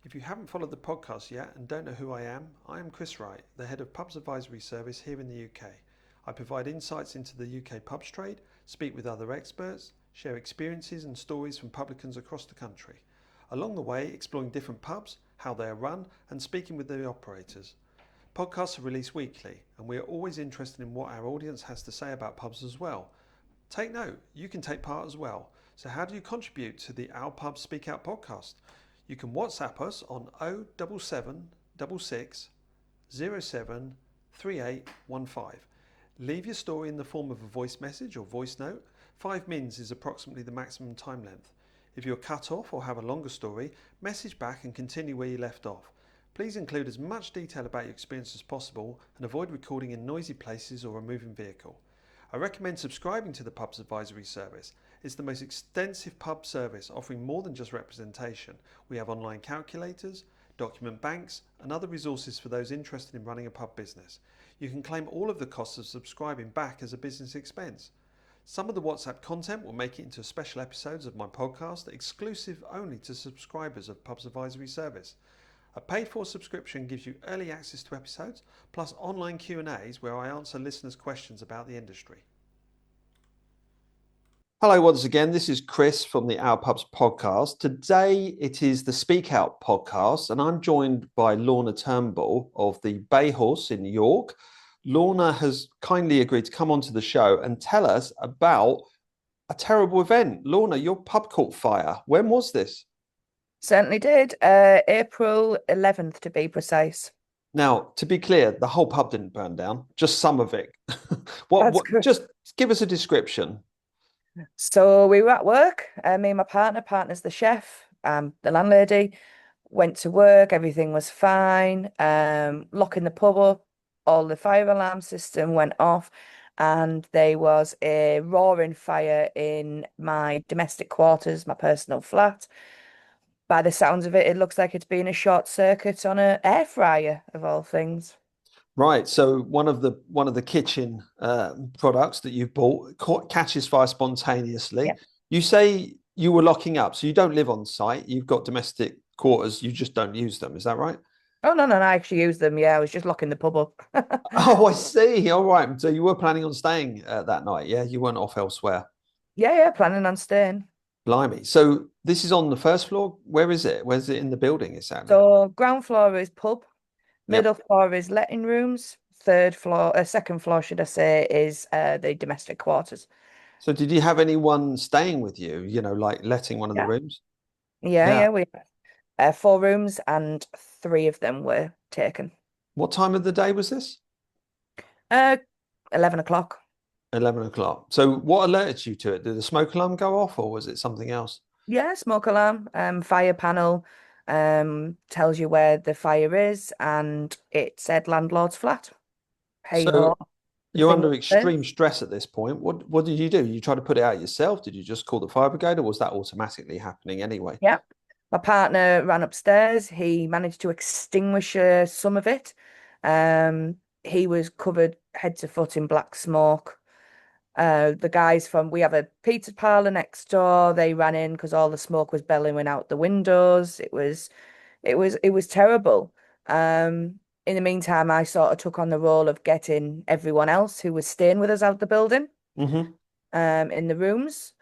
If you haven't followed the podcast yet and don't know who I am Chris Wright, the head of Pubs Advisory Service here in the UK. I provide insights into the UK pubs trade, speak with other experts, share experiences and stories from publicans across the country. Along the way, exploring different pubs, how they are run, and speaking with the operators. Podcasts are released weekly, and we are always interested in what our audience has to say about pubs as well. Take note, you can take part as well. So how do you contribute to the Our Pubs Speak Out podcast? You can WhatsApp us on 07766 07 3815. Leave your story in the form of a voice message or voice note. 5 mins is approximately the maximum time length. If you're cut off or have a longer story, message back and continue where you left off. Please include as much detail about your experience as possible and avoid recording in noisy places or a moving vehicle. I recommend subscribing to the Pubs Advisory Service. It's the most extensive pub service offering more than just representation. We have online calculators, document banks and other resources for those interested in running a pub business. You can claim all of the costs of subscribing back as a business expense. Some of the WhatsApp content will make it into special episodes of my podcast, exclusive only to subscribers of Pubs Advisory Service. A paid-for subscription gives you early access to episodes, plus online Q&As where I answer listeners' questions about the industry. Hello once again, this is Chris from the Our Pubs podcast. Today it is the Speak Out podcast, and I'm joined by Lorna Turnbull of the Bay Horse in York. Lorna has kindly agreed to come onto the show and tell us about a terrible event. Lorna, your pub caught fire. When was this? Certainly did. April 11th, to be precise. Now, to be clear, the whole pub didn't burn down, just some of it. Just give us a description. So we were at work, me and my partner's the chef, the landlady, went to work, everything was fine, locking the pub up, all the fire alarm system went off, and there was a roaring fire in my domestic quarters, my personal flat. By the sounds of it, it looks like it's been a short circuit on an air fryer, of all things. Right. So one of the kitchen products that you've bought catches fire spontaneously. Yeah. You say you were locking up, so you don't live on site. You've got domestic quarters. You just don't use them. Is that right? Oh, no, I actually used them. Yeah, I was just locking the pub up. Oh, I see. All right. So you were planning on staying that night. Yeah, you weren't off elsewhere. Yeah, planning on staying. Blimey. So this is on the first floor. Where is it? Where's it in the building exactly? So ground floor is pub, Yep. middle floor is letting rooms, second floor, should I say, is the domestic quarters. So did you have anyone staying with you, like letting one of the Yeah, rooms? yeah, Yeah. yeah. We had 4 rooms and 3 of them were taken. What time of the day was this? Uh, 11 o'clock. 11 o'clock. So what alerted you to it? Did the smoke alarm go off or was it something else? Yeah, smoke alarm, fire panel, tells you where the fire is, and it said landlord's flat. Hey So ho, the you're thing under was there. extreme stress at this point. What did you do? You try to put it out yourself? Did you just call the fire brigade or was that automatically happening anyway? Yeah. My partner ran upstairs. He managed to extinguish some of it. He was covered head to foot in black smoke. The guys we have a pizza parlor next door. They ran in because all the smoke was bellowing out the windows. It was terrible. In the meantime, I sort of took on the role of getting everyone else who was staying with us out the building, Hmm. in the rooms.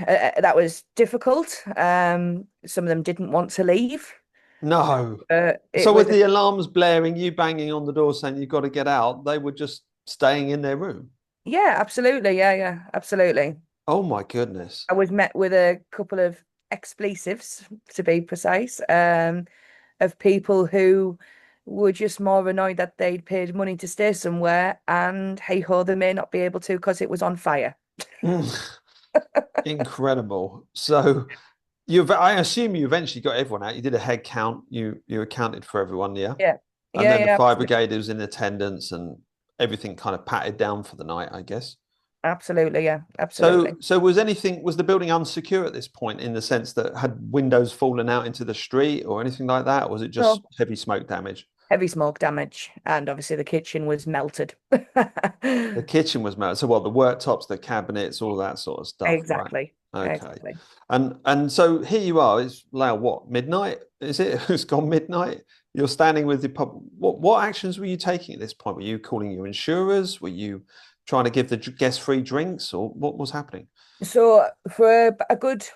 That was difficult. Some of them didn't want to leave. No. It So was with the alarms blaring, you banging on the door saying you've got to get out, they were just staying in their room. Yeah, absolutely. Yeah, absolutely. Oh my goodness. I was met with a couple of expletives, to be precise, of people who were just more annoyed that they'd paid money to stay somewhere, and hey ho, they may not be able to because it was on fire. Incredible. So I assume you eventually got everyone out. You did a head count. You accounted for everyone, yeah? Yeah, And then the yeah, fire brigade was in attendance and everything kind of patted down for the night, I guess. absolutely. Yeah, So absolutely. so was the building unsecure at this point in the sense that had windows fallen out into the street or anything like that? Or was it just So heavy smoke damage? heavy smoke damage, and obviously the kitchen was melted. The kitchen was melted. So what, the worktops, the cabinets, all of that sort of stuff, right? Exactly. Okay. exactly. And so here you are, it's now what, midnight? Is it? It's gone midnight. You're standing with the pub. What actions were you taking at this point? Were you calling your insurers? Were you trying to give the guests free drinks, or what was happening? So for a good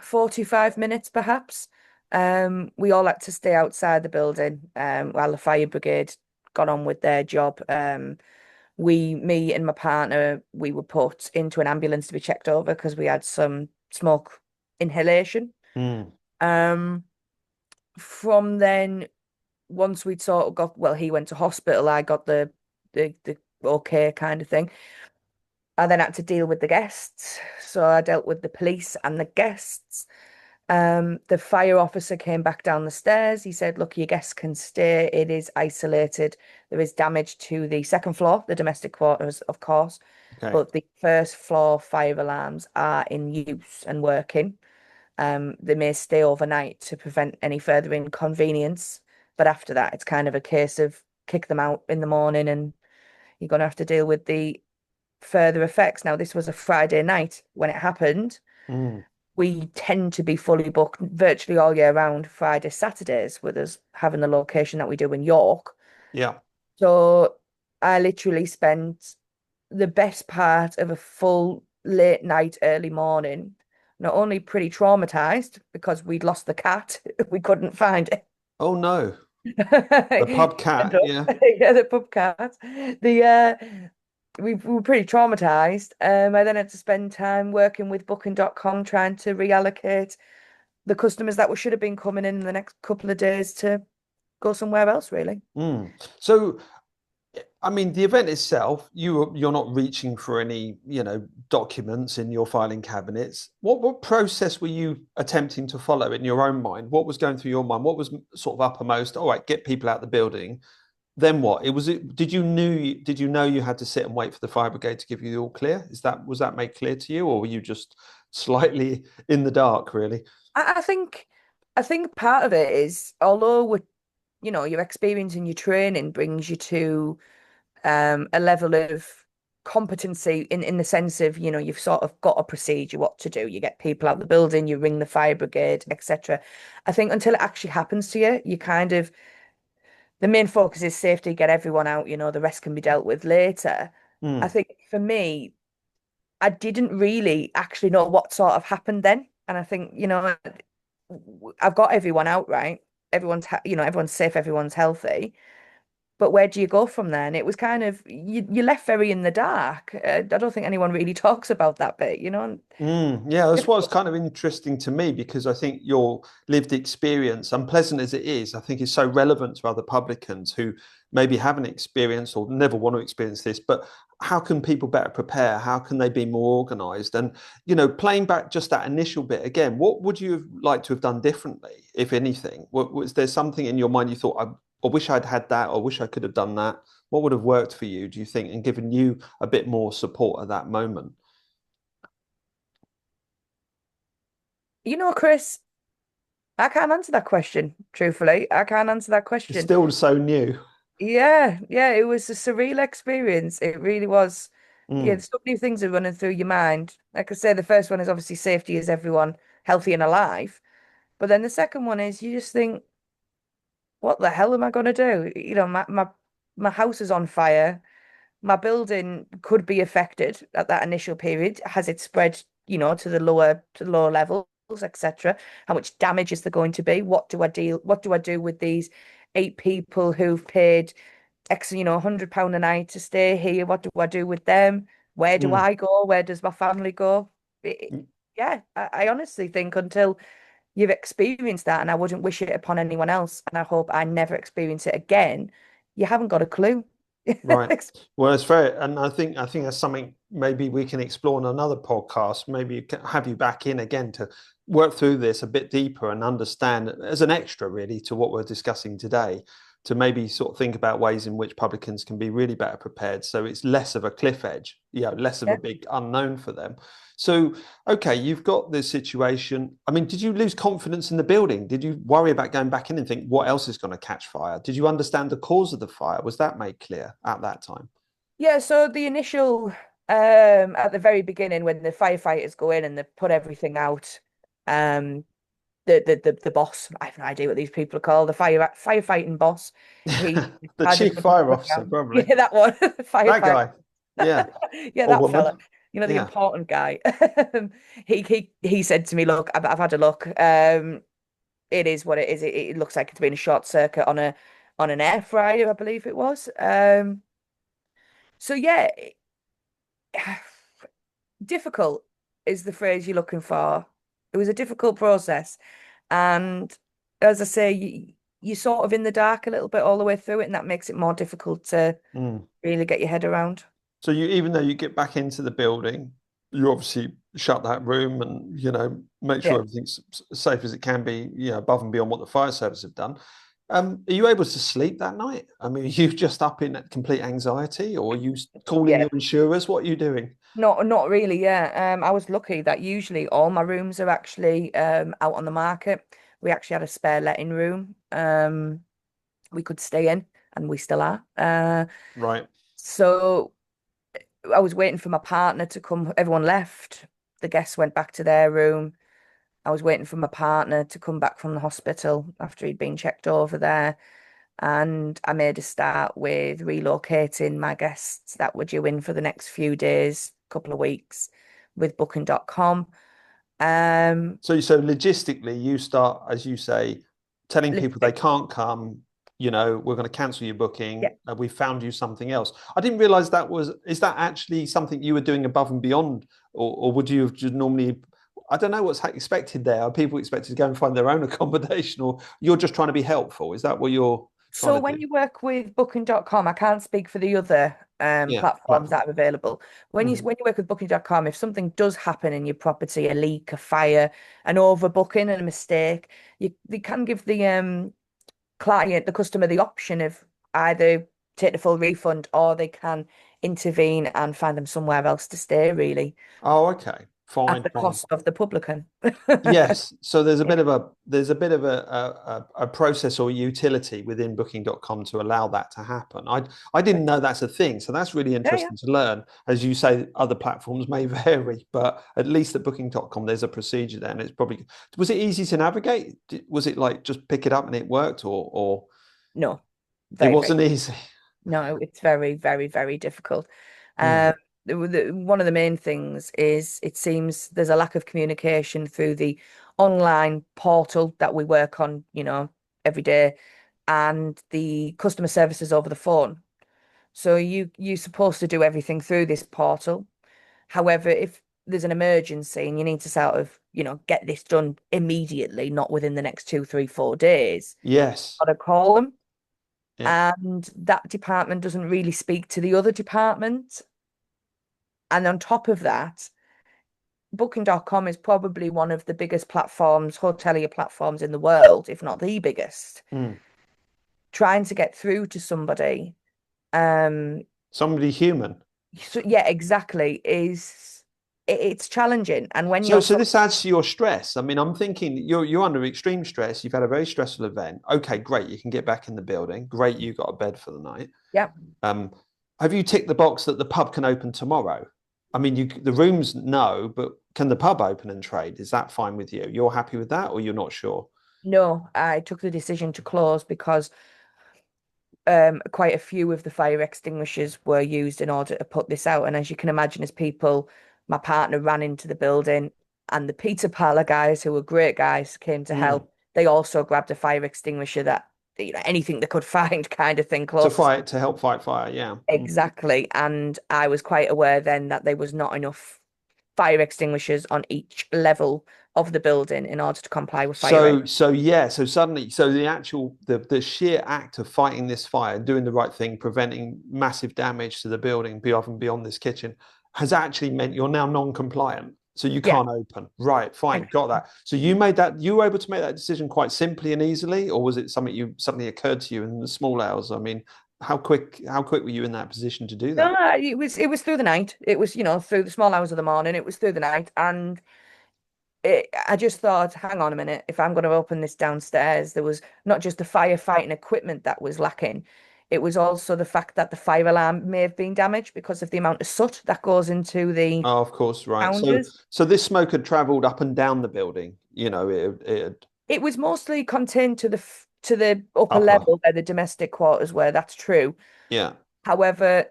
45 minutes, perhaps, we all had to stay outside the building while the fire brigade got on with their job. Me and my partner, we were put into an ambulance to be checked over because we had some smoke inhalation. Mm, Um, from then, once we'd sort of got, well, he went to hospital, I got the okay kind of thing. I then had to deal with the guests. So I dealt with the police and the guests. The fire officer came back down the stairs. He said, look, your guests can stay. It is isolated. There is damage to the second floor, the domestic quarters, of course, okay. but the first floor fire alarms are in use and working. They may stay overnight to prevent any further inconvenience. But after that, it's kind of a case of kick them out in the morning and you're going to have to deal with the further effects. Now, this was a Friday night when it happened. Mm, We tend to be fully booked virtually all year round, Friday, Saturdays, with us having the location that we do in York. yeah. So I literally spent the best part of a full late night, early morning, not only pretty traumatized because we'd lost the cat, we couldn't find it. Oh no. The End pub cat. up. Yeah. Yeah, the pub cat. The we were pretty traumatized. I then had to spend time working with Booking.com trying to reallocate the customers that should have been coming in the next couple of days to go somewhere else, really. Mm. So I mean, the event itself, you're not reaching for any, documents in your filing cabinets. What process were you attempting to follow in your own mind? What was going through your mind? What was sort of uppermost? All right, get people out the building. Then what? Did you know you had to sit and wait for the fire brigade to give you the all clear? Was that made clear to you, or were you just slightly in the dark, really? I think part of it is although your experience and your training brings you to a level of competency in the sense of, you've sort of got a procedure what to do. You get people out the building, you ring the fire brigade, etc. I think until it actually happens to you, you kind of the main focus is safety, get everyone out, the rest can be dealt with later. I Mm, think for me, I didn't really actually know what sort of happened then. And I think, I've got everyone out, right? Everyone's safe, everyone's healthy. But where do you go from there? And it was kind of you left very in the dark. I don't think anyone really talks about that bit. yeah, that's what's Difficult. kind of interesting to me because I think your lived experience, unpleasant as it is, I think is so relevant to other publicans who maybe haven't experienced or never want to experience this. But how can people better prepare? How can they be more organized? And, playing back just that initial bit again, what would you have liked to have done differently, if anything? Was there something in your mind you thought, I wish I'd had that, or I wish I could have done that? What would have worked for you, do you think, and given you a bit more support at that moment? Chris, I can't answer that question, truthfully. I can't answer that It's question. still so new. Yeah, yeah, it was a surreal experience. It really was. Yeah, Mm, so many things are running through your mind. Like I say, the first one is obviously safety, is everyone healthy and alive? But then the second one is you just think, what the hell am I going to do? My house is on fire. My building could be affected at that initial period. Has it spread, to the lower levels, etc.? How much damage is there going to be? What do I do with these 8 people who've paid X, £100 a night to stay here? What do I do with them? Where do mm. I go? Where does my family go? Yeah, I honestly think until you've experienced that, and I wouldn't wish it upon anyone else, and I hope I never experience it again, you haven't got a clue. Right. Well, it's fair, and I think that's something maybe we can explore in another podcast. Maybe have you back in again to work through this a bit deeper and understand as an extra, really, to what we're discussing today. To maybe sort of think about ways in which publicans can be really better prepared, so it's less of a cliff edge, less of a Yeah. big unknown for them. So, okay, you've got this situation. I mean, did you lose confidence in the building? Did you worry about going back in and think what else is going to catch fire? Did you understand the cause of the fire? Was that made clear at that time? Yeah, so the initial At the very beginning, when the firefighters go in and they put everything out, um, the boss, I have no idea what these people are called, the firefighting boss, he The had chief everything fire put officer, down. probably. Yeah, that one, That firefighter. guy. Yeah. Yeah, Or that woman. fella. You know, the Yeah. important guy. He said to me, "Look, I've had a look. It is what it is. It looks like it's been a short circuit on an air fryer, I believe it was. So yeah, difficult is the phrase you're looking for. It was a difficult process, and as I say, you're sort of in the dark a little bit all the way through it, and that makes it more difficult to Mm. really get your head around. So you, even though you get back into the building, you obviously shut that room and, make sure Yeah. everything's safe as it can be, above and beyond what the fire service have done. Are you able to sleep that night? I mean, are you just up in complete anxiety, or are you calling Yeah. your insurers? What are you doing? Not really, yeah. I was lucky that usually all my rooms are actually out on the market. We actually had a spare letting room we could stay in, and we still are. Right. So I was waiting for my partner to come. Everyone left. The guests went back to their room. I was waiting for my partner to come back from the hospital after he'd been checked over there. And I made a start with relocating my guests that were due in for the next few days, couple of weeks with Booking.com. Um, So logistically, you start, as you say, telling people they literally, can't come, we're going to cancel your yeah. booking. We found you something else. I didn't realize is that actually something you were doing above and beyond, or would you have just normally, I don't know what's expected there. Are people expected to go and find their own accommodation, or you're just trying to be helpful? Is that what you're trying So to when do? you work with Booking.com, I can't speak for the other Yeah, platforms platform. that are available. Mhm. When you work with Booking.com, if something does happen in your property, a leak, a fire, an overbooking, and a mistake, you can give the client, the customer, the option of either take the full refund or they can intervene and find them somewhere else to stay, really, Oh, okay. at Fine, the fine. cost of the publican. Yes, so Yeah. there's a bit of a process or utility within Booking.com to allow that to happen. I didn't know that's a thing, so that's really Yeah, yeah. interesting to learn. As you say, other platforms may vary, but at least at Booking.com there's a procedure there, and it's probably was it easy to navigate? Was it like just pick it up and it worked, or No, it very, very. wasn't easy? No, it's very, very, very difficult. Mm. Um, one of the main things is it seems there's a lack of communication through the online portal that we work on, every day, and the customer services over the phone. So you're supposed to do everything through this portal. However, if there's an emergency and you need to sort of, get this done immediately, not within the next 2, 3, 4 days, Yes, gotta call them. yeah. And that department doesn't really speak to the other department. And on top of that, Booking.com is probably one of the biggest platforms, hotelier platforms in the world, if not the biggest. Mm. Trying to get through to somebody, um, Somebody human. so yeah, exactly, it's challenging. And when So, you're so so this adds to your stress. I mean, I'm thinking you're under extreme stress. You've had a very stressful event. Okay, great. You can get back in the building. Great, you got a bed for the night. yeah, Um, have you ticked the box that the pub can open tomorrow? I mean, the rooms no, but can the pub open and trade? Is that fine with you? You're happy with that, or you're not sure? no, I took the decision to close because quite a few of the fire extinguishers were used in order to put this out. And as you can imagine, as people, my partner ran into the building, and the pizza parlor guys, who were great guys, came to Mm. help. They also grabbed a fire extinguisher that, anything they could find, kind of thing, closest. To help fight fire. Yeah. Mm. Exactly. And I was quite aware then that there was not enough fire extinguishers on each level of the building in order to comply with fire reg. So yeah, so suddenly, so the sheer act of fighting this fire, doing the right thing, preventing massive damage to the building beyond this kitchen, has actually meant you're now non-compliant. So you Yeah. can't open. Right, fine, ex- got that. So you were able to make that decision quite simply and easily, or was it something you suddenly occurred to you in the small hours? I mean, how quick were you in that position to do No, that? it was through the night. It was, through the small hours of the morning. It was through the night. And I just thought, hang on a minute, if I'm going to open this downstairs, there was not just the firefighting equipment that was lacking. It was also the fact that the fire alarm may have been damaged because of the amount of soot that goes into the Oh, of course, right. So, lounges. so this smoke had travelled up and down the building. It had It was mostly contained to to the upper upper. level where the domestic quarters were. That's true. Yeah. However,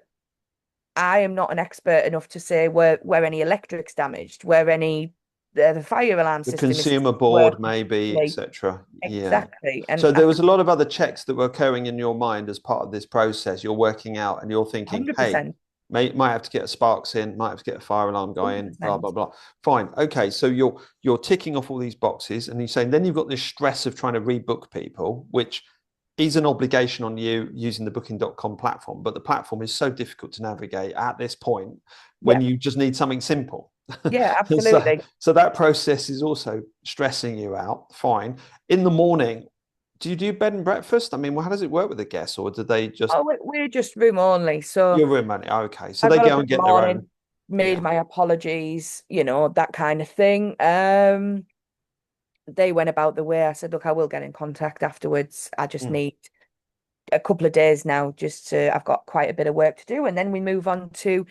I am not an expert enough to say where any electrics damaged, where any the fire alarm The system is consumer board, working maybe, properly. etc. Yeah. Exactly. And So I there was a lot of other checks that were occurring in your mind as part of this process. You're working out and you're thinking, hey, 100%, might have to get a sparks in, might have to get a fire alarm guy in, blah, blah, 100%. blah. Fine. Okay. So you're ticking off all these boxes and you're saying then you've got this stress of trying to rebook people, which is an obligation on you using the booking.com platform. But the platform is so difficult to navigate at this point when Yeah. you just need something simple. Yeah, so, absolutely. so that process is also stressing you out. Fine. In the morning, do you do bed and breakfast? I mean, well, how does it work with the guests, or do they just Oh, we're just room only. So your room money? Okay, so I they got up go in and the get their own. morning, made Yeah. my apologies, that kind of thing. They went about the way. I said, look, I will get in contact afterwards. I just Mm. need a couple of days now, I've got quite a bit of work to do. And then we move on to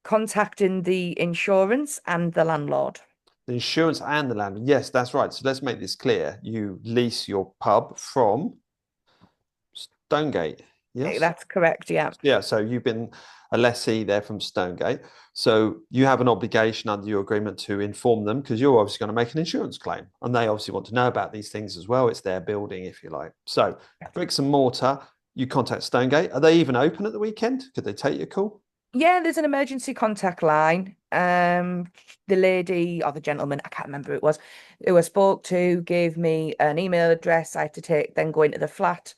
contacting the insurance and the landlord. The insurance and the land. Yes, that's right. So let's make this clear. You lease your pub from Stonegate. Yes. That's correct. Yeah. Yeah, so you've been a lessee there from Stonegate. So you have an obligation under your agreement to inform them because you're obviously going to make an insurance claim. And they obviously want to know about these things as well. It's their building, if you like. So bricks and mortar, you contact Stonegate. Are they even open at the weekend? Could they take your call? Yeah, there's an emergency contact line. The lady or the gentleman, I can't remember who it was, who I spoke to, gave me an email address I had to then go into the flat,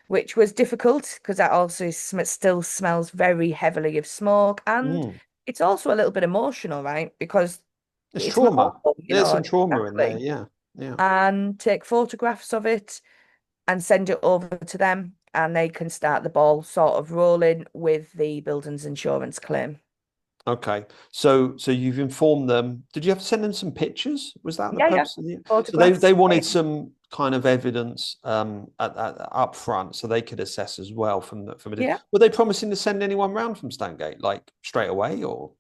which was difficult because that also still smells very heavily of smoke. And Mm. it's also a little bit emotional, right? Because It's it's my trauma. home, There's some trauma in there. exactly. Yeah. Yeah. And take photographs of it and send it over to them, and they can start the ball sort of rolling with the building's insurance claim. Okay. So you've informed them. Did you have to send them some pictures? Was that the Yeah, yeah. purpose of the so they Photographs. wanted some kind of evidence up front so they could assess as well from it. Yeah. Were they promising to send anyone round from Stonegate like straight away or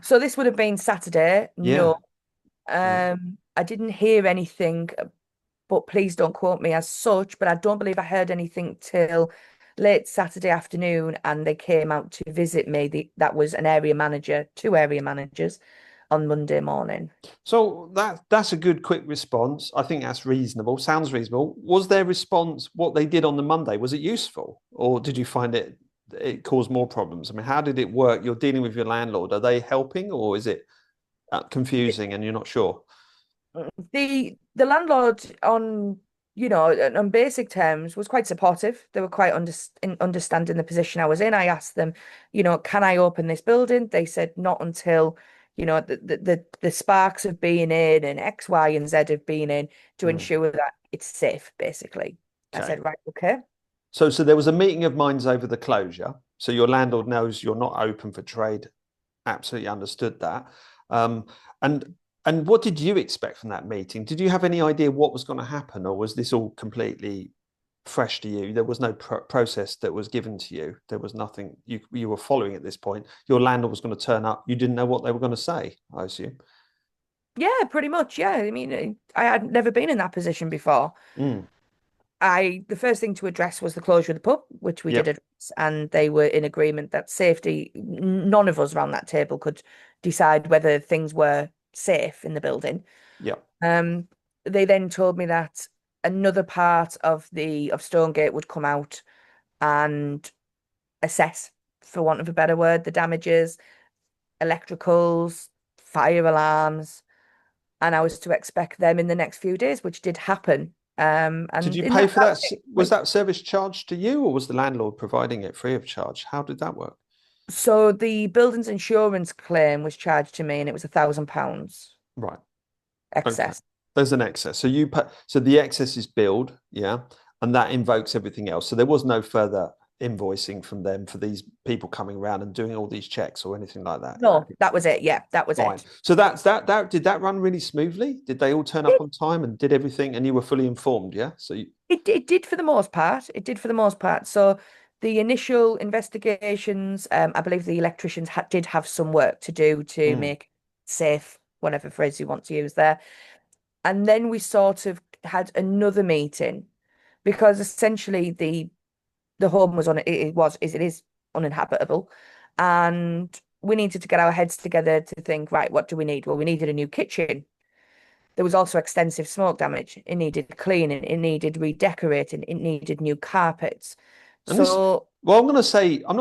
So this would have been Saturday. yeah. No. Right. I didn't hear anything, but please don't quote me as such, but I don't believe I heard anything till late Saturday afternoon, and they came out to visit me. That was an area manager, two area managers on Monday morning. So that's a good quick response. I think that's reasonable. Sounds reasonable. Was their response what they did on the Monday? Was it useful, or did you find it caused more problems? I mean, how did it work? You're dealing with your landlord. Are they helping, or is it confusing and you're not sure? The landlord on basic terms was quite supportive. They were quite understanding the position I was in. I asked them, can I open this building? They said not until the sparks have been in and X, Y, and Z have been in to Hmm. ensure that it's safe, basically. I Okay. said, right, okay. So there was a meeting of minds over the closure. So your landlord knows you're not open for trade. Absolutely understood that. Um, and and what did you expect from that meeting? Did you have any idea what was going to happen, or was this all completely fresh to you? There was no process that was given to you. There was nothing you were following at this point. Your landlord was going to turn up. You didn't know what they were going to say, I assume. Yeah, pretty much. Yeah. I mean, I had never been in that position before. Mm. The first thing to address was the closure of the pub, which we did Yep. address, and they were in agreement that safety, none of us around that table could decide whether things were safe in the building. Yep. Um, they then told me that another part of Stonegate would come out and assess, for want of a better word, the damages, electricals, fire alarms, and I was to expect them in the next few days, which did happen. Did And you in pay that, for that that? was it. Was that service charged to you, or was the landlord providing it free of charge? How did that work? So the building's insurance claim was charged to me, and it was £1,000 Right. Okay. excess. There's an excess. So you pay, so the excess is billed, yeah, and that invokes everything else. So there was no further invoicing from them for these people coming around and doing all these checks or anything like that. No, that was it. Yeah, that was Fine. it. So that did that run really smoothly? Did they all turn up It, on time and did everything and you were fully informed, yeah? it did for the most part. It did for the most part. So The initial investigations, I believe the electricians did have some work to do to Mm. make it safe, whatever phrase you want to use there. And then we sort of had another meeting because essentially the home was it is uninhabitable, and we needed to get our heads together to think, right, what do we need? Well, we needed a new kitchen. There was also extensive smoke damage. It needed cleaning, it needed redecorating, it needed new carpets. And this, So well, I'm not going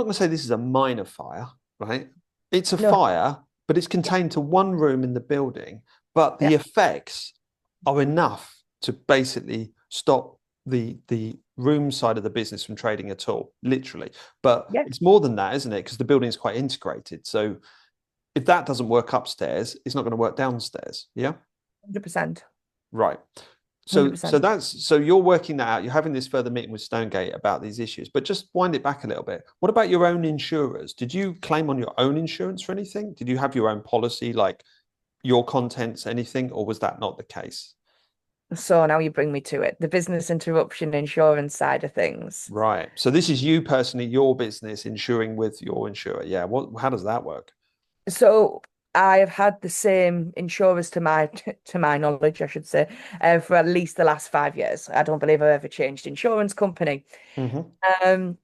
to say this is a minor fire, right? It's a no, fire, but it's yeah, contained to one room in the building. But the yeah, effects are enough to basically stop the room side of the business from trading at all, literally. But yeah, it's more than that, isn't it? Because the building is quite integrated. So if that doesn't work upstairs, it's not going to work downstairs. Yeah. 100%, Right. So 100%. that's so you're working that out. You're having this further meeting with Stonegate about these issues, but just wind it back a little bit. What about your own insurers? Did you claim on your own insurance for anything? Did you have your own policy, like your contents, anything, or was that not the case? So now you bring me to it, the business interruption insurance side of things. Right. So this is you personally, your business insuring with your insurer. Yeah. How does that work? So I have had the same insurers to my knowledge, I should say, for at least the last 5 years. I don't believe I've ever changed insurance company. Hmm. Um,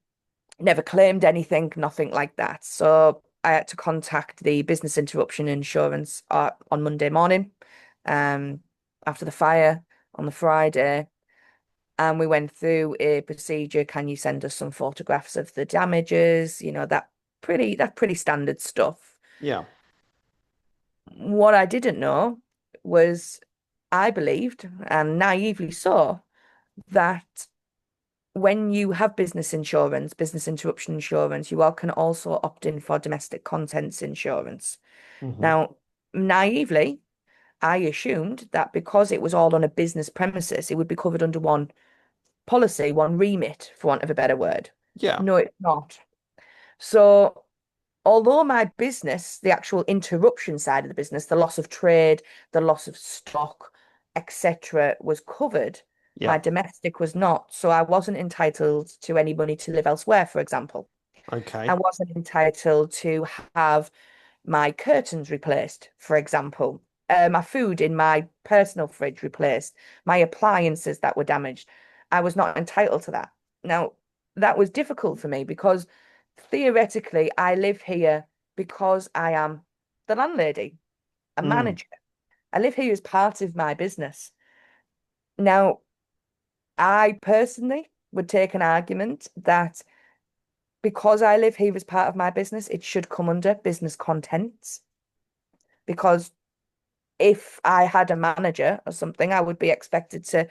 Never claimed anything, nothing like that. So I had to contact the business interruption insurance on Monday morning, um, after the fire on the Friday, and we went through a procedure. Can you send us some photographs of the damages? You know, that pretty standard stuff. Yeah. What I didn't know was I believed, and naively so, that when you have business insurance, business interruption insurance, you all can also opt in for domestic contents insurance. Hmm. Now, naively, I assumed that because it was all on a business premises, it would be covered under one policy, one remit, for want of a better word. Yeah. No, it's not. So, although my business, the actual interruption side of the business, the loss of trade, the loss of stock, etc., was covered, my Yeah. domestic was not. So I wasn't entitled to any money to live elsewhere, for example. I Okay. wasn't entitled to have my curtains replaced, for example, my food in my personal fridge replaced, my appliances that were damaged. I was not entitled to that. Now, that was difficult for me because theoretically, I live here because I am the landlady, a Mm. manager. I live here as part of my business. Now, I personally would take an argument that because I live here as part of my business, it should come under business contents. Because if I had a manager or something, I would be expected to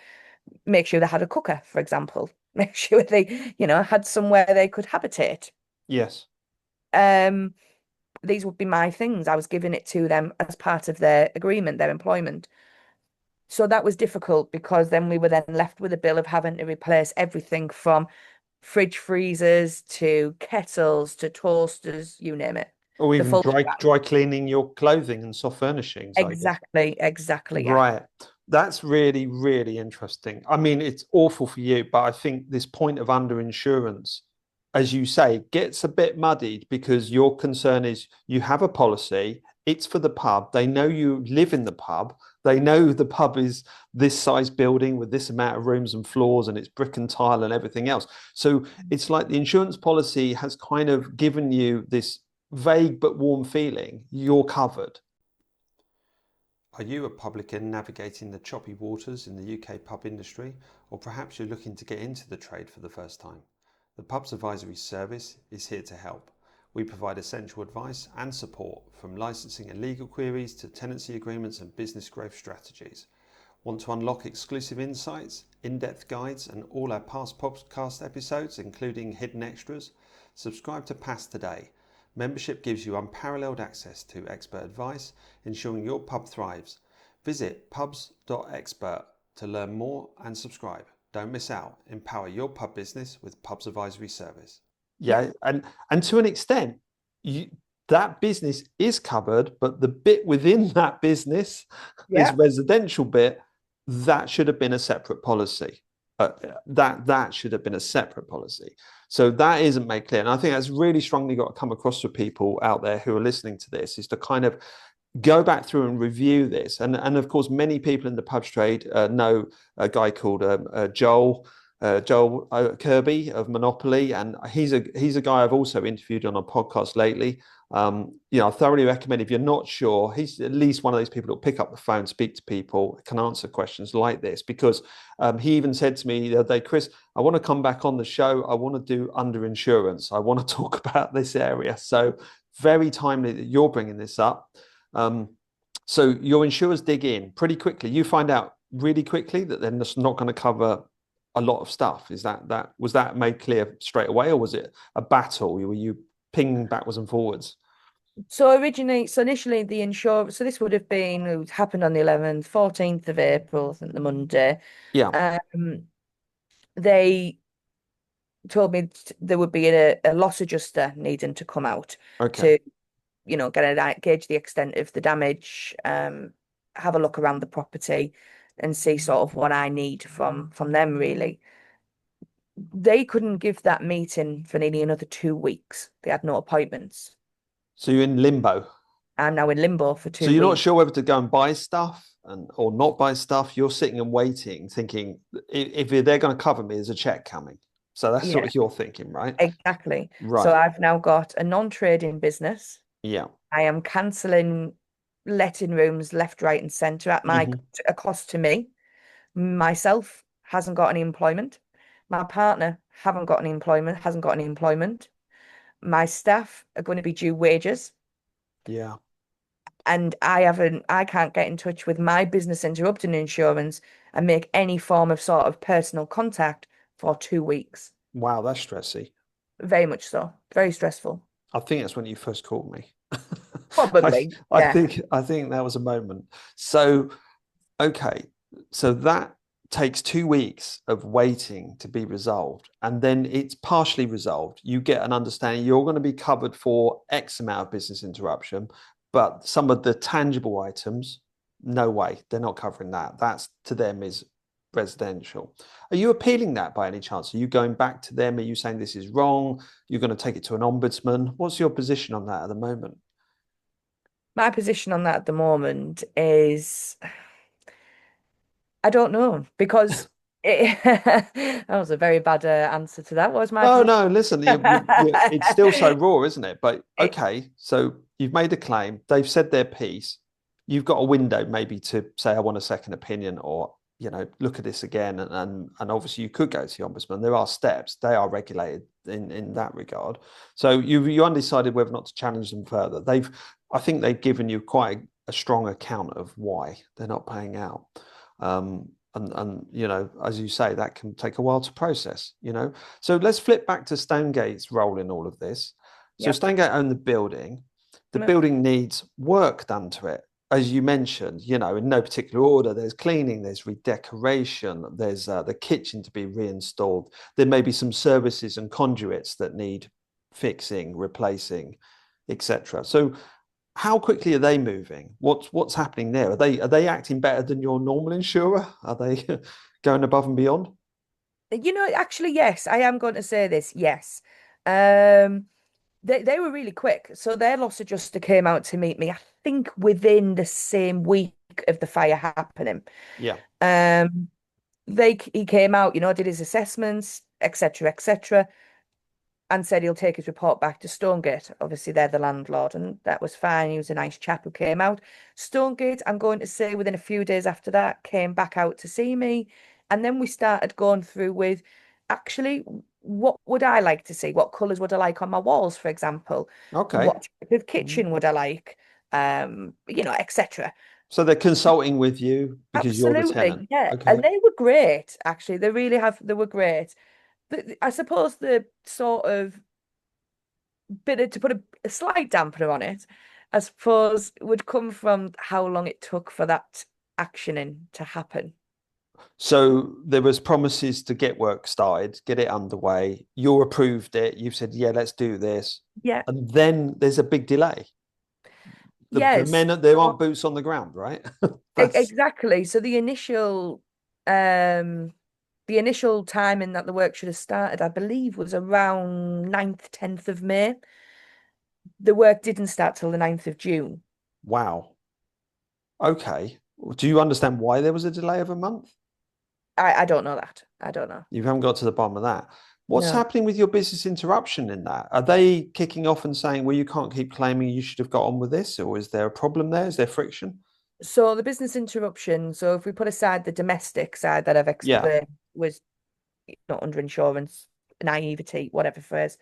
make sure they had a cooker, for example, make sure they, had somewhere they could habitate. Yes. Um, these would be my things. I was giving it to them as part of their agreement, their employment. So that was difficult because then we were then left with a bill of having to replace everything from fridge freezers to kettles to toasters, you name it. Or The even full shebang. dry cleaning your clothing and soft furnishings, I guess. Exactly, yeah. Right. That's really, really interesting. I mean, it's awful for you, but I think this point of underinsurance, as you say, gets a bit muddied because your concern is you have a policy, it's for the pub. They know you live in the pub. They know the pub is this size building with this amount of rooms and floors and it's brick and tile and everything else. So it's like the insurance policy has kind of given you this vague but warm feeling. You're covered. Are you a publican navigating the choppy waters in the UK pub industry, or perhaps you're looking to get into the trade for the first time? The Pubs Advisory Service is here to help. We provide essential advice and support from licensing and legal queries to tenancy agreements and business growth strategies. Want to unlock exclusive insights, in-depth guides and all our past podcast episodes, including hidden extras? Subscribe to Pass today. Membership gives you unparalleled access to expert advice, ensuring your pub thrives. Visit pubs.expert to learn more and subscribe. Don't miss out. Empower your pub business with Pubs Advisory Service. Yeah, Yeah, and to an extent, that business is covered, but the bit within that business, this yeah, residential bit, that should have been a separate policy. that should have been a separate policy. So that isn't made clear. And I think that's really strongly got to come across to people out there who are listening to this, is to kind of go back through and review this. And of course, many people in the pubs trade know a guy called Joel Kirby of Monopoly, and he's a guy I've also interviewed on a podcast lately. I thoroughly recommend, if you're not sure, he's at least one of those people who'll pick up the phone, speak to people, can answer questions like this, because he even said to me the other day, Chris, I want to come back on the show. I want to do underinsurance. I want to talk about this area. So very timely that you're bringing this up. So your insurers dig in pretty quickly. You find out really quickly that they're just not going to cover a lot of stuff. Was that made clear straight away, or was it a battle? Were you pinging backwards and forwards? So initially the insurance, so this would have been, it happened on the 11th, 14th of April, I think the Monday. Yeah. They told me there would be a loss adjuster needing to come out Okay. to, gauge the extent of the damage, have a look around the property and see sort of what I need from them really. They couldn't give that meeting for nearly another 2 weeks. They had no appointments. So you're in limbo. I'm now in limbo for So 2 you're not weeks. sure whether to go and buy stuff or not buy stuff. You're sitting and waiting, thinking if they're going to cover me, there's a check coming. So that's Yeah, what you're thinking, right? exactly. So Right. I've now got a non-trading business. Yeah. I am cancelling letting rooms left, right, and centre at Hmm. a cost to me. Myself hasn't got any employment. My partner hasn't got any employment. My staff are going to be due wages, Yeah. and I can't get in touch with my business interrupting insurance and make any form of sort of personal contact for 2 weeks. Wow, that's stressy. Very much so. Very stressful. I think that's when you first called me. I, Probably, I yeah. think I think that was a moment. So okay, so that takes 2 weeks of waiting to be resolved, and then it's partially resolved. You get an understanding you're going to be covered for X amount of business interruption, but some of the tangible items, no way, they're not covering that. That's to them is residential. Are you appealing that by any chance? Are you going back to them? Are you saying this is wrong? You're going to take it to an ombudsman? What's your position on that at the moment? My position on that at the moment is I don't know because that was a very bad answer to that. What was my No, position? no, listen, it's still so raw, isn't it? But It, okay, so you've made a claim, they've said their piece, you've got a window maybe to say, I want a second opinion, or look at this again, and obviously you could go to the ombudsman. There are steps, they are regulated in that regard. So you undecided whether or not to challenge them further. I think they've given you quite a strong account of why they're not paying out. And as you say, that can take a while to process. So let's flip back to Stonegate's role in all of this. So yep. Stonegate owned the building. The Yep. building needs work done to it. As you mentioned, in no particular order, there's cleaning, there's redecoration, there's the kitchen to be reinstalled. There may be some services and conduits that need fixing, replacing, etc. So how quickly are they moving? What's happening there? Are they acting better than your normal insurer? Are they going above and beyond? Actually, yes, I am going to say this. Yes. Um, they were really quick. So their loss adjuster came out to meet me, I think within the same week of the fire happening. Yeah. Um, he came out, did his assessments, etc., etc., and said he'll take his report back to Stonegate. Obviously, they're the landlord, and that was fine. He was a nice chap who came out. Stonegate, I'm going to say within a few days after that, came back out to see me. And then we started going through with actually, what would I like to see? What colours would I like on my walls, for example? Okay. What type of Mhm. kitchen would I like? Etc. So they're consulting with you because you're the tenant. Absolutely, yeah. Okay. And they were great, actually. They were great. I suppose the sort of to put a slight dampener on it, I suppose, would come from how long it took for that actioning to happen. So there was promises to get work started, get it underway. You approved it. You've said, yeah, let's do this. Yeah. And then there's a big delay. The Yes. men, there aren't boots on the ground, right? That's Exactly. So the initial um the initial timing that the work should have started, I believe, was around 9th, 10th of May. The work didn't start till the 9th of June. Wow. Okay. Do you understand why there was a delay of a month? I don't know that. I don't know. You haven't got to the bottom of that. What's No. happening with your business interruption in that? Are they kicking off and saying, well, you can't keep claiming you should have got on with this? Or is there a problem there? Is there friction? So the business interruption, so if we put aside the domestic side that I've Yeah. explained was not under insurance, naivety, whatever phrase.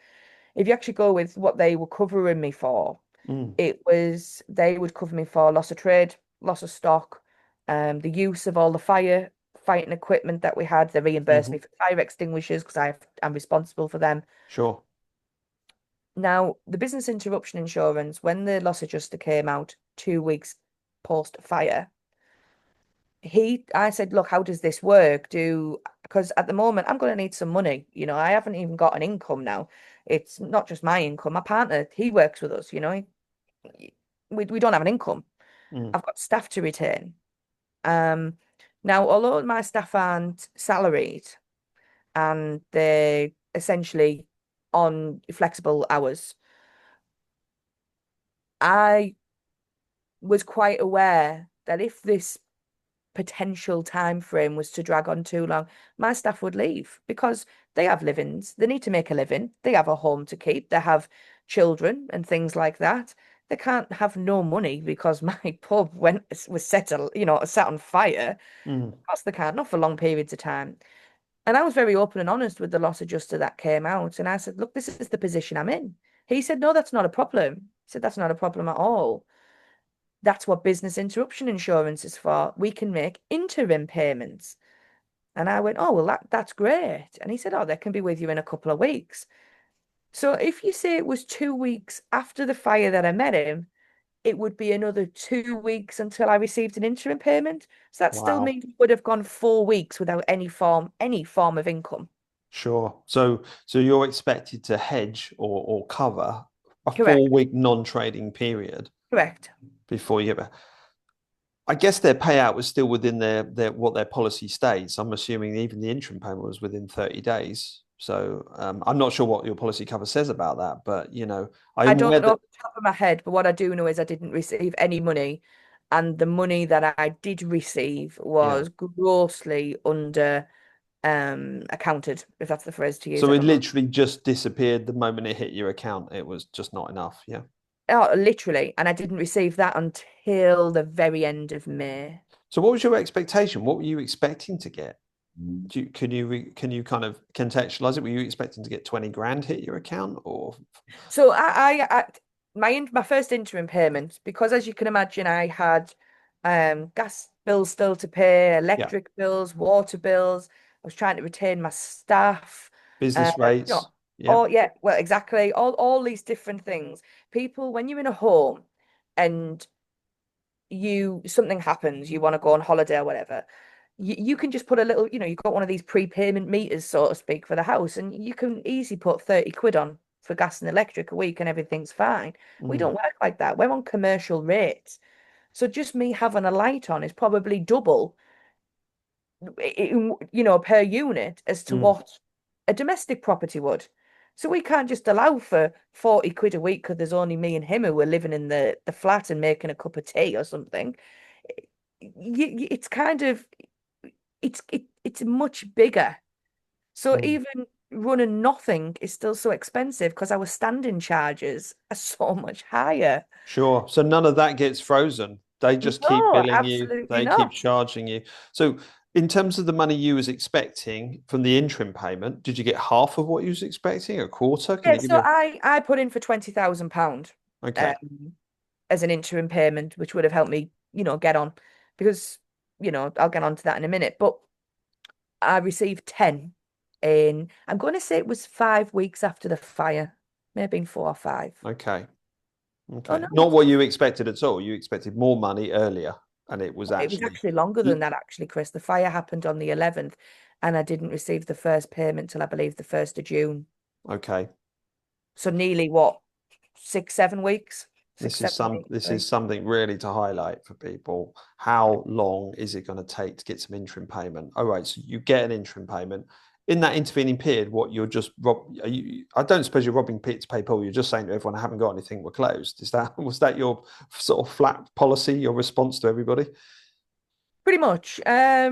If you actually go with what they were covering me for, Mm. it was they would cover me for loss of trade, loss of stock, the use of all the fighting equipment that we had. They reimbursed Hmm. me for fire extinguishers because I'm responsible for them. Sure. Now, the business interruption insurance, when the loss adjuster came out 2 weeks post fire, I said, look, how does this work? Because at the moment I'm going to need some money. I haven't even got an income now. It's not just my income. My partner, he works with us, we don't have an income. Mm. I've got staff to retain. Um, Now, although my staff aren't salaried and they're essentially on flexible hours, I was quite aware that if this potential time frame was to drag on too long, my staff would leave because they have livings. They need to make a living. They have a home to keep. They have children and things like that. They can't have no money because my pub was set on fire. Mm. Of course they can't, not for long periods of time. And I was very open and honest with the loss adjuster that came out. And I said, look, this is the position I'm in. He said, no, that's not a problem. He said, that's not a problem at all. That's what business interruption insurance is for. We can make interim payments. And I went, oh, well, that's great. And he said, oh, they can be with you in a couple of weeks. So if you say it was 2 weeks after the fire that I met him, it would be another 2 weeks until I received an interim payment. So that still Wow. means we would have gone 4 weeks without any form of income. Sure. So you're expected to hedge or cover a Correct. 4 week non-trading period Correct. before you get back. I guess their payout was still within their what their policy states. I'm assuming even the interim payment was within 30 days. So I'm not sure what your policy cover says about that, but I I'm don't aware know that off the top of my head, but what I do know is I didn't receive any money. And the money that I did receive yeah. was grossly under accounted, if that's the phrase to use. So I it don't know. literally just disappeared the moment it hit your account. It was just not enough. Yeah. Oh, literally. And I didn't receive that until the very end of May. So what was your expectation? What were you expecting to get? Can you kind of contextualize it? Were you expecting to get 20 grand hit your account or So my first interim payment, because as you can imagine, I had gas bills still to pay, yeah, electric bills, water bills. I was trying to retain my staff. business You rates? know, Yeah. oh yeah, well, exactly. All these different things. People, when you're in a home and something happens, you want to go on holiday or whatever, you can just put a little, you've got one of these prepayment meters, so to speak, for the house, and you can easily put 30 quid on for gas and electric a week and everything's fine. We Mm. don't work like that. We're on commercial rates. So just me having a light on is probably double, per unit as to Mm. what a domestic property would. So we can't just allow for 40 quid a week because there's only me and him who are living in the flat and making a cup of tea or something. It's kind of it's much bigger. So Mm. even running nothing is still so expensive because our standing charges are so much higher. Sure. So none of that gets frozen. They just keep No, billing you. absolutely They keep not. charging you. So in terms of the money you was expecting from the interim payment, did you get half of what you was expecting? A quarter? Can Yeah, you give so me I put in for £20,000 okay. um, as an interim payment, which would have helped me, get on because, I'll get on to that in a minute. But I received 10 I'm going to say it was 5 weeks after the fire, maybe in 4 or 5. Okay. Oh Okay. no, Not what you expected at all. You expected more money earlier, and it was it was actually actually longer than that, actually, Chris. The fire happened on the 11th, and I didn't receive the first payment till I believe the 1st of June. okay. So nearly what, 6, 7 weeks? Six, 7 weeks, This sorry. is something really to highlight for people. How long is it going to take to get some interim payment? All right, so you get an interim payment. In that intervening period, what you're just I don't suppose you're robbing Pete to pay Paul. You're just saying to everyone, I haven't got anything, we're closed. Is that was that your sort of flat policy, your response to everybody? Pretty much. A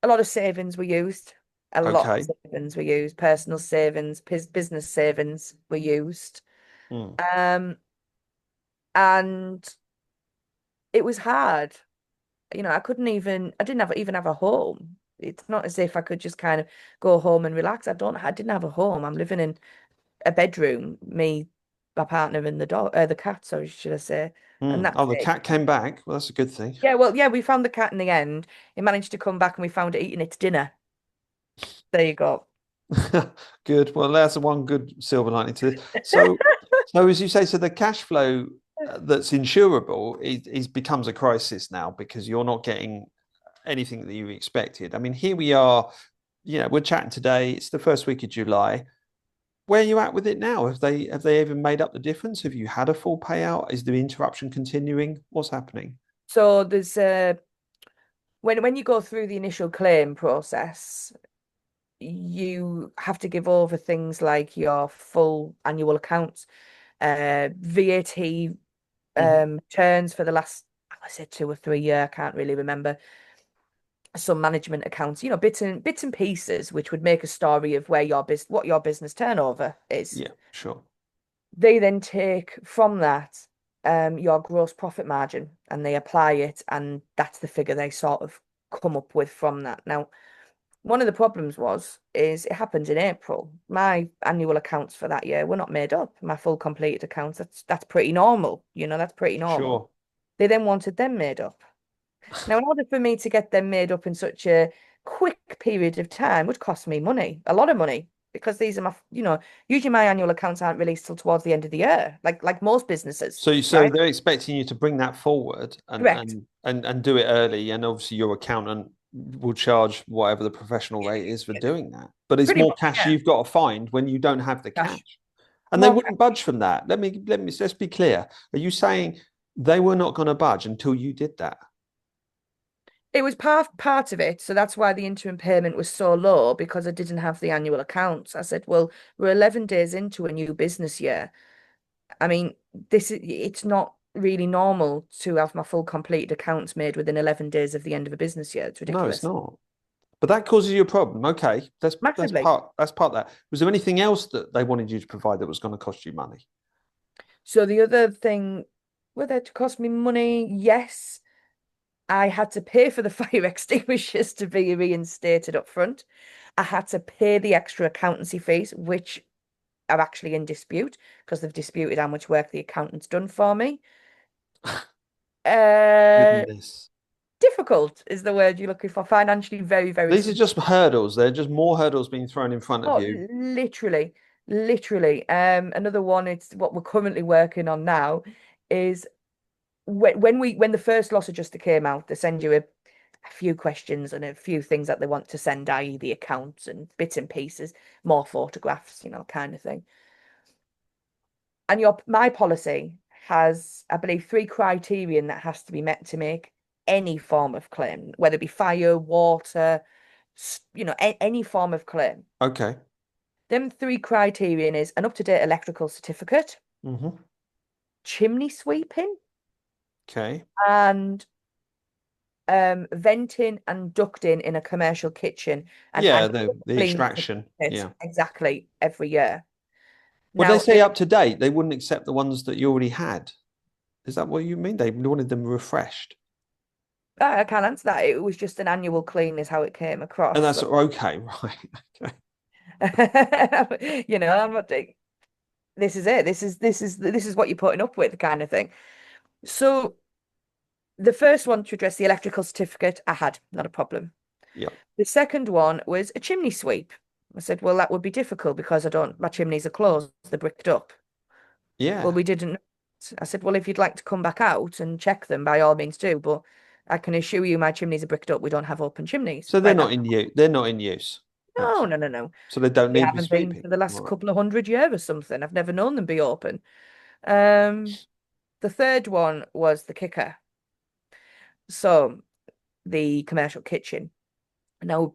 lot of savings were used. A lot of Okay. savings were used. Personal savings, business savings were used. Hmm. Um, and it was hard. I couldn't even, I didn't even have a home. It's not as if I could just kind of go home and relax. I didn't have a home. I'm living in a bedroom, me, my partner, and the cat, sorry, should I say. Hmm. And that's Oh, the it. cat came back. Well, that's a good thing. Yeah, well, yeah, we found the cat in the end. It managed to come back and we found it eating its dinner. There you go. Good. Well, that's the one good silver lining to this. So as you say, so the cash flow that's insurable is becomes a crisis now because you're not getting anything that you expected. I mean, here we are, we're chatting today. It's the first week of July. Where are you at with it now? Have they even made up the difference? Have you had a full payout? Is the interruption continuing? What's happening? So there's when you go through the initial claim process, you have to give over things like your full annual accounts, VAT Hmm. returns for the last, I said 2 or 3 years, I can't really remember. Some management accounts, bits and pieces, which would make a story of what your business turnover is. Yeah, sure. They then take from that your gross profit margin and they apply it, and that's the figure they sort of come up with from that. Now, one of the problems is it happened in April. My annual accounts for that year were not made up. My full completed accounts, that's pretty normal. That's pretty normal. Sure. They then wanted them made up. Now, in order for me to get them made up in such a quick period of time would cost me money, a lot of money, because these are usually my annual accounts aren't released till towards the end of the year, like most businesses, So right? they're expecting you to bring that forward and Correct. and and do it early, and obviously your accountant will charge whatever the professional rate is for doing that. But it's Pretty more much, cash yeah. you've got to find when you don't have the Cash. cash. And they More wouldn't budge from that. Let's be clear. Are you saying they were not going to budge until you did that? It was part of it, so that's why the interim payment was so low because I didn't have the annual accounts. I said, well, we're 11 days into a new business year. I mean, it's not really normal to have my full completed accounts made within 11 days of the end of a business year. It's No, it's ridiculous. not. But that causes you a problem. Okay, that's Massively. part of that. Was there anything else that they wanted you to provide that was going to cost you money? So the other thing, whether it cost me money, yes, I had to pay for the fire extinguishers to be reinstated up front. I had to pay the extra accountancy fees, which are actually in dispute because they've disputed how much work the accountant's done for me. Uh, Goodness. Difficult is the word you're looking for. Financially, very, very These are just significant. hurdles. They're just more hurdles being thrown in front of Oh, you. literally, literally. Another one, it's what we're currently working on now, is when the first loss adjuster came out, they send you a few questions and a few things that they want to send, i.e. the accounts and bits and pieces, more photographs, kind of thing. And my policy has, I believe, three criterion that has to be met to make any form of claim, whether it be fire, water, any form of claim. Okay. Them three criterion is an up-to-date electrical certificate, Hmm. chimney sweeping, Okay. and venting and ducting in a commercial kitchen and Yeah, annual the clean extraction. it Yeah. exactly every year. Would they Now, say up to date? They wouldn't accept the ones that you already had. Is that what you mean? They wanted them refreshed. I can't answer that. It was just an annual clean is how it came And across. that's So, okay, right? Okay. I'm not. This is it. This is what you're putting up with, kind of thing. So the first one to address the electrical certificate, I had not a problem. Yeah. The second one was a chimney sweep. I said, well, that would be difficult because my chimneys are closed, they're bricked up. Well, Yeah. we didn't. I said, well, if you'd like to come back out and check them, by all means do. But I can assure you my chimneys are bricked up. We don't have open chimneys. So they're Right, not that's in use. They're not in use. no, That's no, no, no. so they don't They need haven't been resweeping. for the last Right. couple of 100 years or something. I've never known them be open. Um, The third one was the kicker. So the commercial kitchen. Now,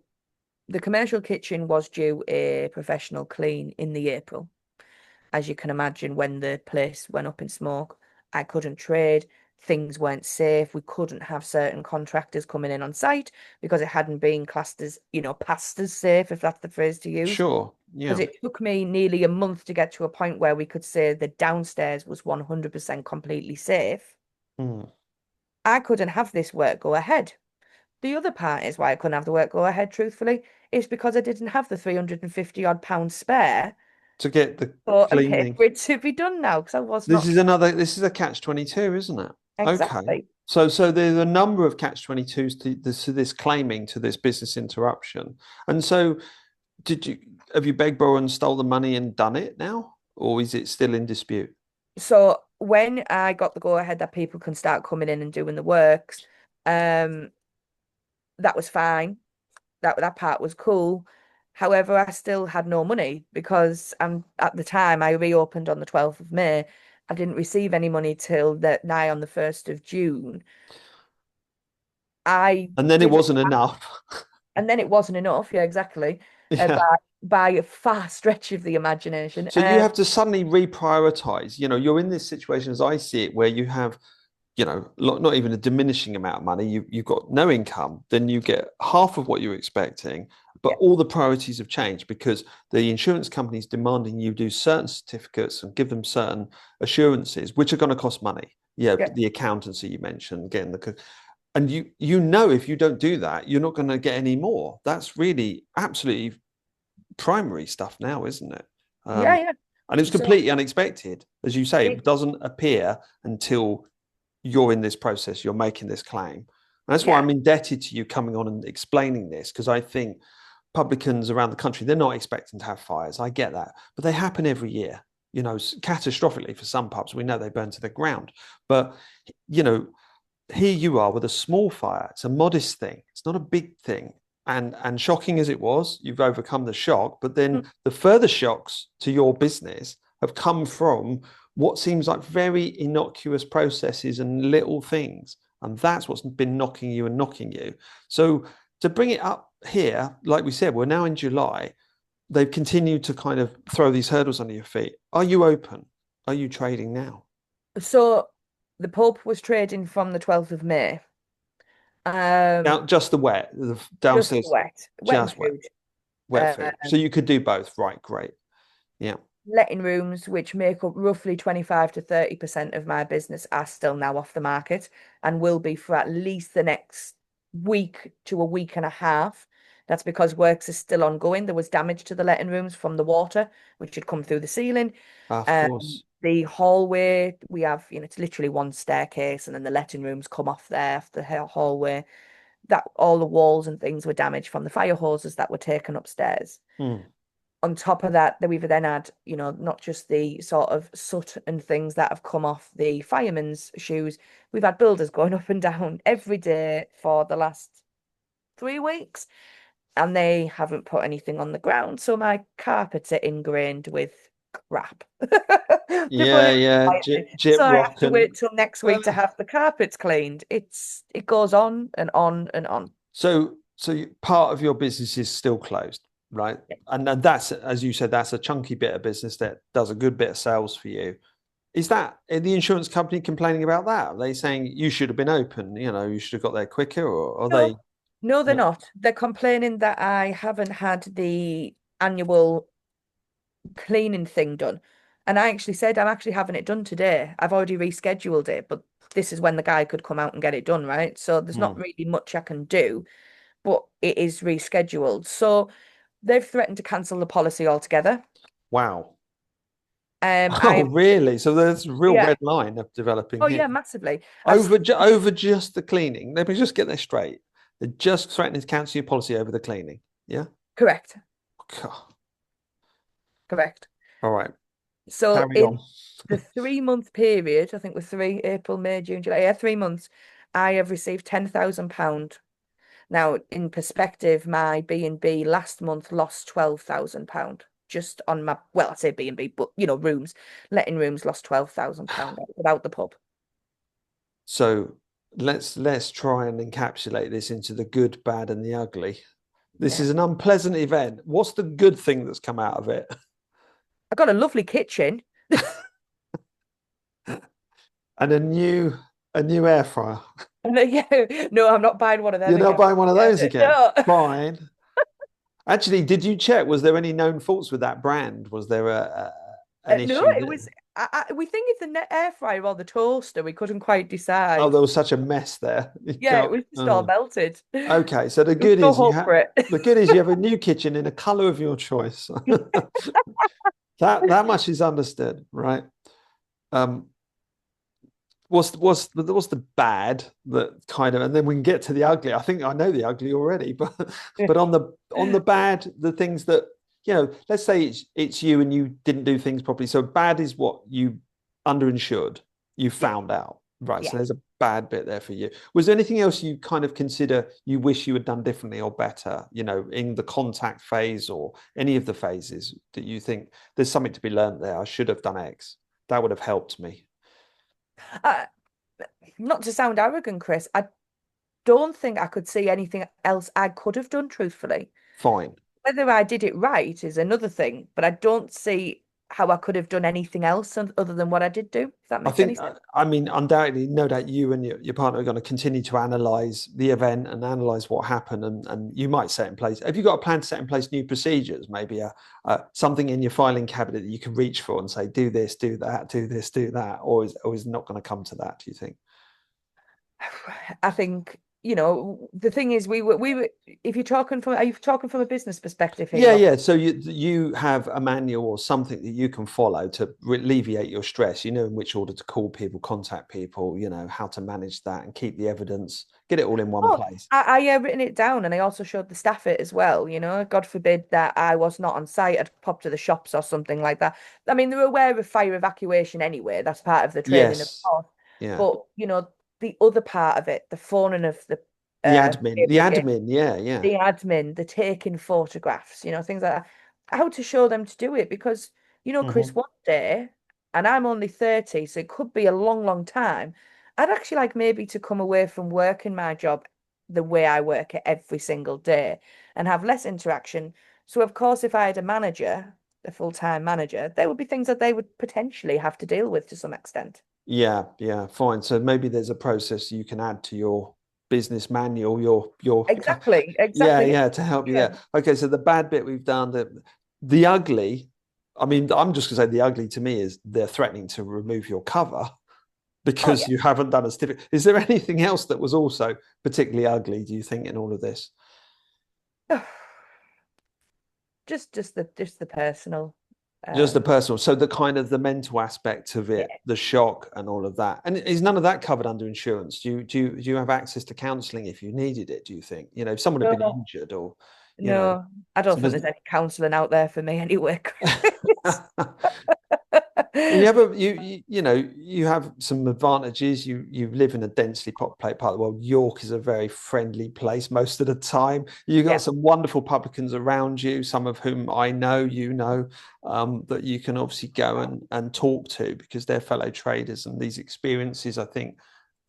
the commercial kitchen was due a professional clean in the April. As you can imagine, when the place went up in smoke, I couldn't trade. Things weren't safe. We couldn't have certain contractors coming in on site because it hadn't been classed as, passed as safe, if that's the phrase to use. Sure. Because Yeah. it took me nearly a month to get to a point where we could say the downstairs was 100% completely safe. Mm. I couldn't have this work go ahead. The other part is why I couldn't have the work go ahead, truthfully, is because I didn't have the 350 odd pounds spare To get the and pay cleaning. for it to be done now because I was This not is another. This is a catch 22, isn't it? Okay. exactly. So there's a number of catch 22s to this claiming to this business interruption. And so did you have you begged, borrowed, and stole the money and done it now, or is it still in dispute? So when I got the go ahead that people can start coming in and doing the works, um, that was fine. That part was cool. However, I still had no money because at the time I reopened on the 12th of May. I didn't receive any money till that nigh on the 1st of June. I And then it didn't, wasn't enough. and then it wasn't enough. Yeah, exactly. Yeah. By a far stretch of the imagination. So you have to suddenly reprioritize. You're in this situation as I see it, where you have not even a diminishing amount of money. You've got no income, then you get half of what you're expecting, but Yeah, all the priorities have changed because the insurance company's demanding you do certain certificates and give them certain assurances, which are going to cost money. Yeah, yeah, the accountancy you mentioned, again, and you know if you don't do that, you're not going to get any more. That's really absolutely primary stuff now, isn't it? yeah, Um, yeah. and it was So completely unexpected, as you say. It it, doesn't appear until you're in this process, you're making this claim. And that's why yeah, I'm indebted to you coming on and explaining this, because I think publicans around the country, they're not expecting to have fires. I get that. But they happen every year, catastrophically for some pubs. We know they burn to the ground. But, you know, here you are with a small fire. It's a modest thing. It's not a big thing. And shocking as it was, you've overcome the shock. But then mm, the further shocks to your business have come from what seems like very innocuous processes and little things. And that's what's been knocking you and knocking you. So to bring it up here, like we said, we're now in July. They've continued to kind of throw these hurdles under your feet. Are you open? Are you trading now? so the pub was trading from the 12th of May. Now, just the wet, the Just downstairs, wet and just wet, food. wet food. So Um, you could do both, right? Great. Yeah. letting rooms, which make up roughly 25 to 30% of my business, are still now off the market and will be for at least the next week to a week and a half. That's because works is still ongoing. There was damage to the letting rooms from the water, which had come through the ceiling. Of course. The hallway, we have, it's literally one staircase, and then the letting rooms come off there, off the hallway. That all the walls and things were damaged from the fire hoses that were taken upstairs. Hmm. On top of that, we've then had, not just the sort of soot and things that have come off the firemen's shoes. We've had builders going up and down every day for the last 3 weeks, and they haven't put anything on the ground. So my carpets are ingrained with crap. To put Yeah, it yeah. quietly. Gyp So I have rock to and wait till next well, week to have the carpets cleaned. It goes on and on and on. part of your business is still closed, right? And that's, as you said, that's a chunky bit of business that does a good bit of sales for you. Is that the insurance company complaining about that? Are they saying you should have been open? You should have got there quicker, or are they? No, no, they're No. not. They're complaining that I haven't had the annual cleaning thing done. And I actually said I'm actually having it done today. I've already rescheduled it, but this is when the guy could come out and get it done, right? So there's not Hmm. really much I can do, but it is rescheduled. So they've threatened to cancel the policy altogether. Wow. Oh, I really? So there's a real Yeah. red line of developing Oh here. yeah, massively. I've Over just the cleaning. Let me just get this straight. They're just threatening to cancel your policy over the cleaning. Yeah. correct, God. correct. All right. So Carry in on. the 3 month period, I think with three, April, May, June, July, yeah, 3 months, I have received £10,000. Now, in perspective, my B&B last month lost £12,000 just on my, well, I say B&B, but rooms, letting rooms lost £12,000 without the pub. So let's try and encapsulate this into the good, bad, and the ugly. This Yeah. is an unpleasant event. What's the good thing that's come out of it? I got a lovely kitchen. And a new air fryer. And yeah, no, I'm not buying one of them You're not again. buying one of Yeah, those again. no. Fine. Actually, did you check? Was there any known faults with that brand? Was there an No, issue it there? was. We think it's the air fryer or the toaster. We couldn't quite Oh, decide. there was such a mess there. You Yeah, it can't. was just all Oh. melted. Okay, so the There's good no is you hope have for it. a new kitchen in a color of your choice. That much is understood, right? Um, what's the bad that kind of, and then we can get to the ugly. I think I know the ugly already, but on the bad, the things that, let's say it's you and you didn't do things properly. So bad is what you underinsured, you Yeah, found out, right? yeah. So there's a bad bit there for you. Was there anything else you kind of consider you wish you had done differently or better, in the contact phase or any of the phases that you think there's something to be learned there? I should have done X. That would have helped me. Uh, Not to sound arrogant, Chris, I don't think I could see anything else I could have done, truthfully. Fine. Whether I did it right is another thing, but I don't see how I could have done anything else other than what I did do, if that I makes any think, sense. I mean, undoubtedly, no doubt you and your partner are going to continue to analyze the event and analyze what happened. And you might set in place. Have you got a plan to set in place new procedures? Maybe something in your filing cabinet that you can reach for and say, do this, do that, do this, do that? Or is it not going to come to that, do you think? I think, the thing is, we were, if you're talking are you talking from a business perspective here, Yeah, Rob? yeah. So you have a manual or something that you can follow to alleviate your stress. You know in which order to call people, contact people. You know how to manage that and keep the evidence, get it all in one Oh, place. I written it down and I also showed the staff it as well. God forbid that I was not on site, I'd pop to the shops or something like that. I mean, they're aware of fire evacuation anyway. That's part of the training, of Yes. course. Yeah. But, the other part of it, the phoning of the The fire admin, the brigade, admin. Yeah, yeah. the admin, the taking photographs, things like that. How to show them to do it because, Chris, Hmm. one day, and I'm only 30, so it could be a long, long time. I'd actually like maybe to come away from working my job the way I work it every single day and have less interaction. So, of course, if I had a manager, a full-time manager, there would be things that they would potentially have to deal with to some extent. Yeah, yeah. Fine. So maybe there's a process you can add to your business manual, your Exactly, yeah, exactly. yeah, to help you Yeah. there. Okay, so the bad bit we've done, the ugly. I mean, I'm just gonna say the ugly to me is they're threatening to remove your cover Oh, because yeah. you haven't done a certificate. Is there anything else that was also particularly ugly, do you think, in all of this? Just the personal. Just the Um, personal, so the kind of the mental aspect of it, yeah. the shock and all of that. And is none of that covered under insurance? Do you have access to counselling if you needed it, do you think? If someone had been No, injured or, you know, no, I don't so think there's there's any counselling out there for me anyway, Chris. you have you have some advantages. You live in a densely populated part of the world. York is a very friendly place most of the time. You got Yeah. some wonderful publicans around you, some of whom I know, that you can obviously go and talk to because they're fellow traders and these experiences. I think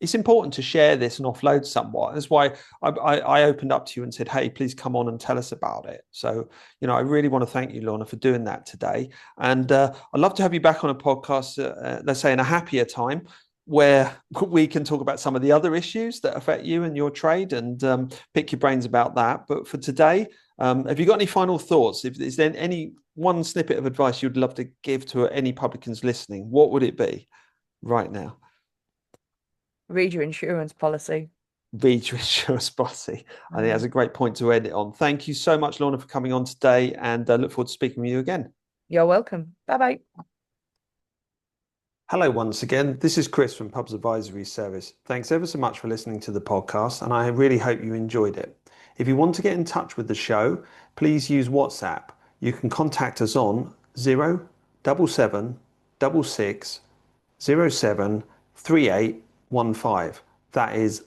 it's important to share this and offload somewhat. That's why I opened up to you and said, "Hey, please come on and tell us about it." So, I really want to thank you, Lorna, for doing that today. And I'd love to have you back on a podcast, let's say in a happier time, where we can talk about some of the other issues that affect you and your trade and pick your brains about that. But for today, have you got any final thoughts? If is there any one snippet of advice you'd love to give to any publicans listening, what would it be right now? Read your insurance policy. Read your insurance policy. I think that's Mm. a great point to end it on. Thank you so much, Lorna, for coming on today, and look forward to speaking with you again. You're welcome. Bye bye. Hello, once again. This is Chris from Pubs Advisory Service. Thanks ever so much for listening to the podcast, and I really hope you enjoyed it. If you want to get in touch with the show, please use WhatsApp. You can contact us on 07766073815. That is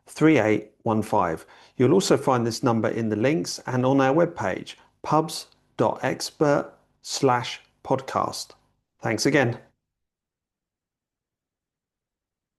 07766073815. You'll also find this number in the links and on our webpage, pubs.expert/podcast. Thanks again.